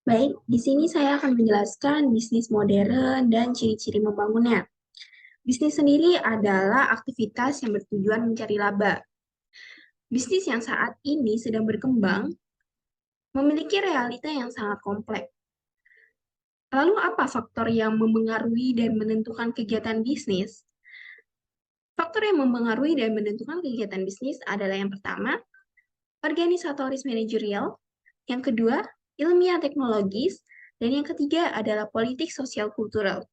Baik, di sini saya akan menjelaskan bisnis modern dan ciri-ciri membangunnya. Bisnis sendiri adalah aktivitas yang bertujuan mencari laba. Bisnis yang saat ini sedang berkembang memiliki realita yang sangat kompleks. Lalu apa faktor yang memengaruhi dan menentukan kegiatan bisnis? Faktor yang memengaruhi dan menentukan kegiatan bisnis adalah yang pertama, organisatoris manajerial, yang kedua, ilmiah teknologis, dan yang ketiga adalah politik sosial kultural.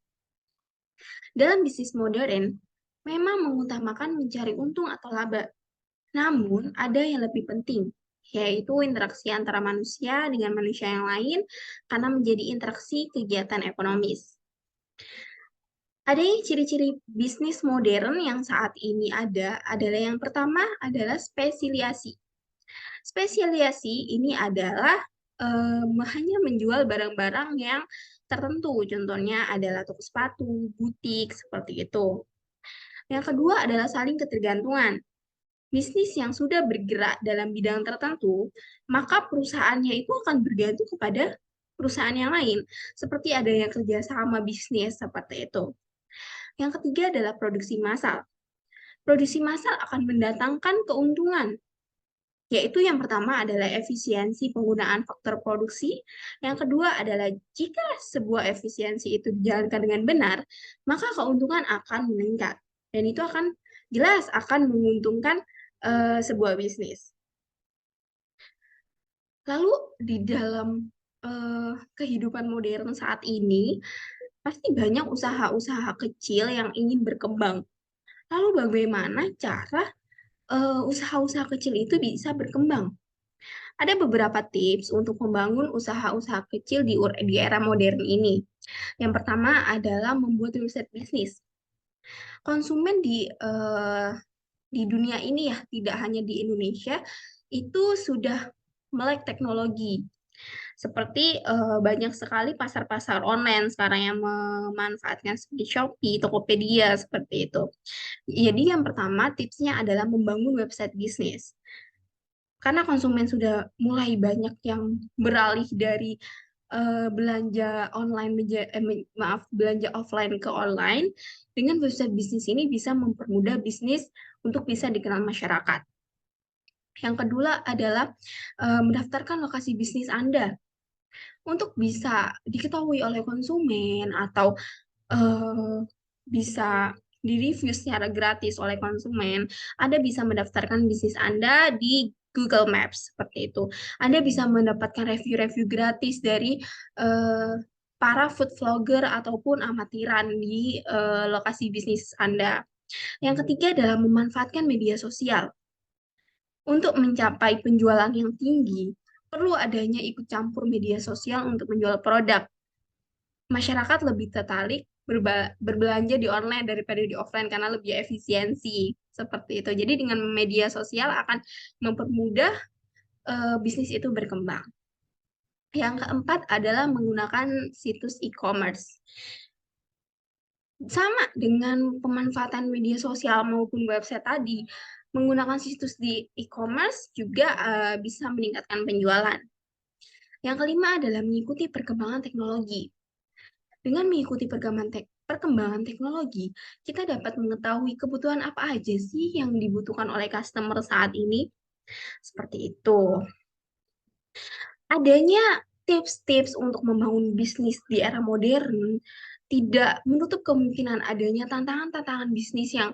Dalam bisnis modern, memang mengutamakan mencari untung atau laba. Namun, ada yang lebih penting, yaitu interaksi antara manusia dengan manusia yang lain karena menjadi interaksi kegiatan ekonomis. Ada ciri-ciri bisnis modern yang saat ini ada adalah yang pertama adalah spesialisasi. Spesialisasi ini adalah hanya menjual barang-barang yang tertentu, contohnya adalah toko sepatu, butik, seperti itu. Yang kedua adalah saling ketergantungan. Bisnis yang sudah bergerak dalam bidang tertentu, maka perusahaannya itu akan bergantung kepada perusahaan yang lain, seperti adanya kerjasama bisnis seperti itu. Yang ketiga adalah produksi massal. Produksi massal akan mendatangkan keuntungan, yaitu yang pertama adalah efisiensi penggunaan faktor produksi, yang kedua adalah jika sebuah efisiensi itu dijalankan dengan benar, maka keuntungan akan meningkat, dan itu akan jelas akan menguntungkan sebuah bisnis. Lalu di dalam kehidupan modern saat ini, pasti banyak usaha-usaha kecil yang ingin berkembang. Lalu bagaimana cara usaha-usaha kecil itu bisa berkembang? Ada beberapa tips untuk membangun usaha-usaha kecil di era modern ini. Yang pertama adalah membuat website bisnis. Konsumen di dunia ini ya, tidak hanya di Indonesia, itu sudah melek teknologi. Seperti banyak sekali pasar-pasar online sekarang yang memanfaatkan seperti Shopee, Tokopedia, seperti itu. Jadi yang pertama tipsnya adalah membangun website bisnis. Karena konsumen sudah mulai banyak yang beralih dari belanja online belanja offline ke online, dengan website bisnis ini bisa mempermudah bisnis untuk bisa dikenal masyarakat. Yang kedua adalah mendaftarkan lokasi bisnis Anda untuk bisa diketahui oleh konsumen atau eh, bisa di-review secara gratis oleh konsumen. Anda bisa mendaftarkan bisnis Anda di Google Maps seperti itu. Anda bisa mendapatkan review-review gratis dari eh, para food vlogger ataupun amatiran di lokasi bisnis Anda. Yang ketiga adalah memanfaatkan media sosial. Untuk mencapai penjualan yang tinggi, perlu adanya ikut campur media sosial untuk menjual produk. Masyarakat lebih tertarik berbelanja di online daripada di offline karena lebih efisiensi seperti itu. Jadi dengan media sosial akan mempermudah bisnis itu berkembang. Yang keempat adalah menggunakan situs e-commerce. Sama dengan pemanfaatan media sosial maupun website tadi, menggunakan situs di e-commerce juga bisa meningkatkan penjualan. Yang kelima adalah mengikuti perkembangan teknologi. Dengan mengikuti perkembangan teknologi, kita dapat mengetahui kebutuhan apa aja sih yang dibutuhkan oleh customer saat ini. Seperti itu. Adanya tips-tips untuk membangun bisnis di era modern tidak menutup kemungkinan adanya tantangan-tantangan bisnis yang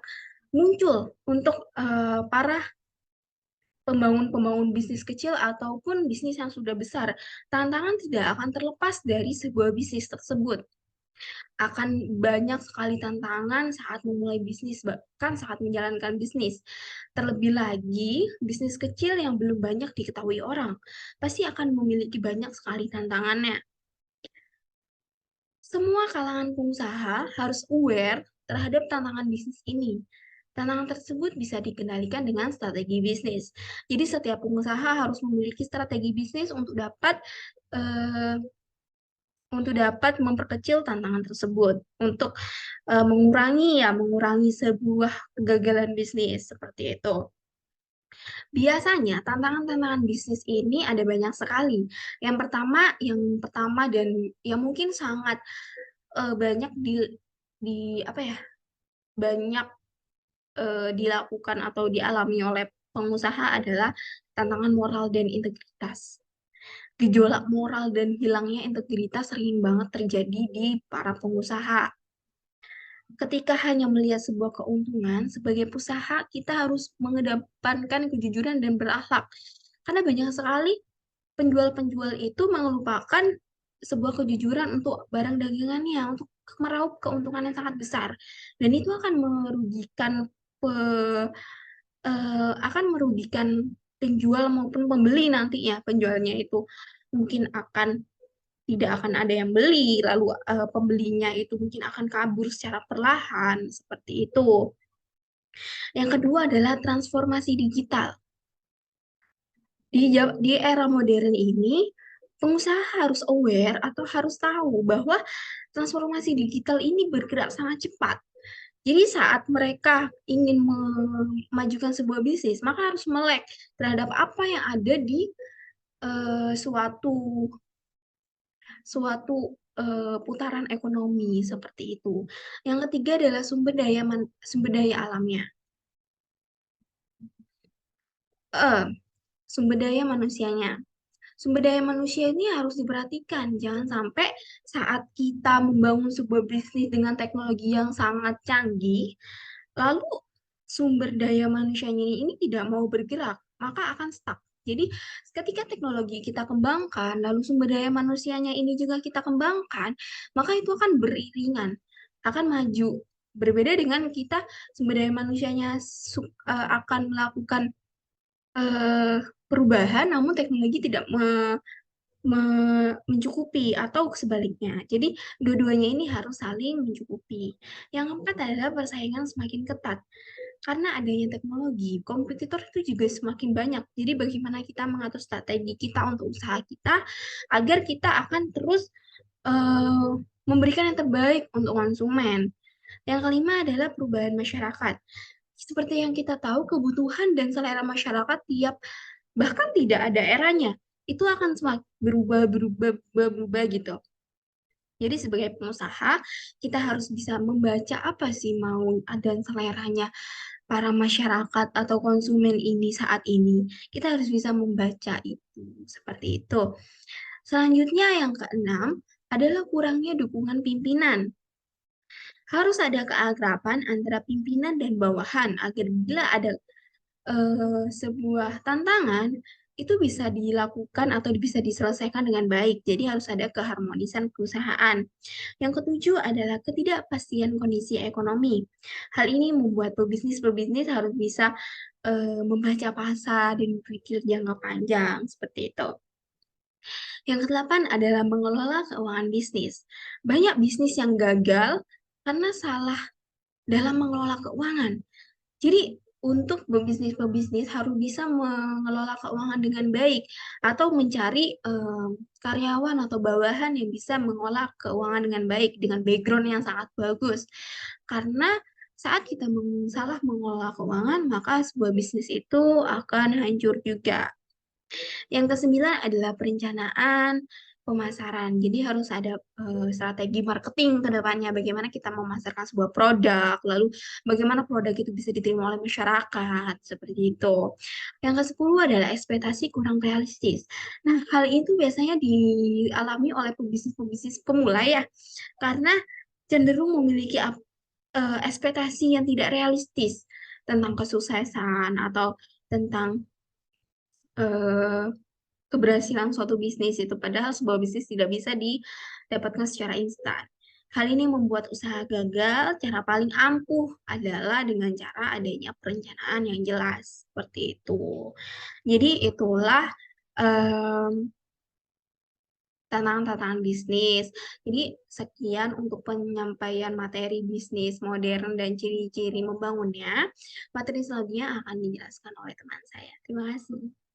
muncul untuk para pembangun-pembangun bisnis kecil ataupun bisnis yang sudah besar. Tantangan tidak akan terlepas dari sebuah bisnis tersebut. Akan banyak sekali tantangan saat memulai bisnis, bahkan saat menjalankan bisnis. Terlebih lagi, bisnis kecil yang belum banyak diketahui orang, pasti akan memiliki banyak sekali tantangannya. Semua kalangan pengusaha harus aware terhadap tantangan bisnis ini. Tantangan tersebut bisa dikendalikan dengan strategi bisnis. Jadi setiap pengusaha harus memiliki strategi bisnis eh, untuk dapat memperkecil tantangan tersebut, untuk mengurangi sebuah kegagalan bisnis seperti itu. Biasanya tantangan-tantangan bisnis ini ada banyak sekali. Yang pertama dan yang mungkin sangat banyak di apa ya, banyak dilakukan atau dialami oleh pengusaha adalah tantangan moral dan integritas. Gejolak moral dan hilangnya integritas sering banget terjadi di para pengusaha. Ketika hanya melihat sebuah keuntungan, sebagai pengusaha kita harus mengedepankan kejujuran dan berakhlak. Karena banyak sekali penjual-penjual itu melupakan sebuah kejujuran untuk barang dagangannya, untuk meraup keuntungan yang sangat besar. Dan itu akan merugikan penjual maupun pembeli nantinya. Penjualnya itu mungkin tidak akan ada yang beli, lalu pembelinya itu mungkin akan kabur secara perlahan, seperti itu. Yang kedua adalah transformasi digital. Di era modern ini, pengusaha harus aware atau harus tahu bahwa transformasi digital ini bergerak sangat cepat. Jadi saat mereka ingin memajukan sebuah bisnis, maka harus melek terhadap apa yang ada di suatu suatu putaran ekonomi seperti itu. Yang ketiga adalah sumber daya alamnya. Eh, Sumber daya manusianya. Sumber daya manusia ini harus diperhatikan. Jangan sampai saat kita membangun sebuah bisnis dengan teknologi yang sangat canggih, lalu sumber daya manusianya ini tidak mau bergerak, maka akan stuck. Jadi, ketika teknologi kita kembangkan, lalu sumber daya manusianya ini juga kita kembangkan, maka itu akan beriringan, akan maju. Berbeda dengan kita sumber daya manusianya akan melakukan eh, perubahan, namun teknologi tidak mencukupi atau sebaliknya. Jadi dua-duanya ini harus saling mencukupi. Yang keempat adalah persaingan semakin ketat. Karena adanya teknologi, kompetitor itu juga semakin banyak. Jadi bagaimana kita mengatur strategi kita untuk usaha kita agar kita akan terus eh, memberikan yang terbaik untuk konsumen. Yang kelima adalah perubahan masyarakat. Seperti yang kita tahu, kebutuhan dan selera masyarakat bahkan tidak ada eranya, itu akan semakin berubah gitu. Jadi sebagai pengusaha, kita harus bisa membaca apa sih mau dan seleranya para masyarakat atau konsumen ini saat ini. Kita harus bisa membaca itu, seperti itu. Selanjutnya yang keenam adalah kurangnya dukungan pimpinan. Harus ada keakraban antara pimpinan dan bawahan agar bila ada sebuah tantangan itu bisa dilakukan atau bisa diselesaikan dengan baik. Jadi harus ada keharmonisan perusahaan. Yang ketujuh adalah ketidakpastian kondisi ekonomi. Hal ini membuat pebisnis-pebisnis harus bisa membaca pasar dan berpikir jangka panjang seperti itu. Yang kedelapan adalah mengelola keuangan bisnis. Banyak bisnis yang gagal karena salah dalam mengelola keuangan. Jadi untuk pebisnis-pebisnis harus bisa mengelola keuangan dengan baik atau mencari karyawan atau bawahan yang bisa mengelola keuangan dengan baik dengan background yang sangat bagus. Karena saat kita salah mengelola keuangan, maka sebuah bisnis itu akan hancur juga. Yang kesembilan adalah perencanaan pemasaran. Jadi harus ada strategi marketing ke depannya. Bagaimana kita memasarkan sebuah produk, lalu bagaimana produk itu bisa diterima oleh masyarakat, seperti itu. Yang ke-10 adalah ekspektasi kurang realistis. Nah, hal itu biasanya dialami oleh pebisnis-pebisnis pemula ya, karena cenderung memiliki ekspektasi yang tidak realistis tentang kesuksesan atau tentang eh, keberhasilan suatu bisnis itu. Padahal sebuah bisnis tidak bisa didapatkan secara instan. Hal ini membuat usaha gagal. Cara paling ampuh adalah dengan cara adanya perencanaan yang jelas. Seperti itu. Jadi itulah em, tantangan-tantangan bisnis. Jadi sekian untuk penyampaian materi bisnis modern dan ciri-ciri membangunnya. Materi selanjutnya akan dijelaskan oleh teman saya. Terima kasih.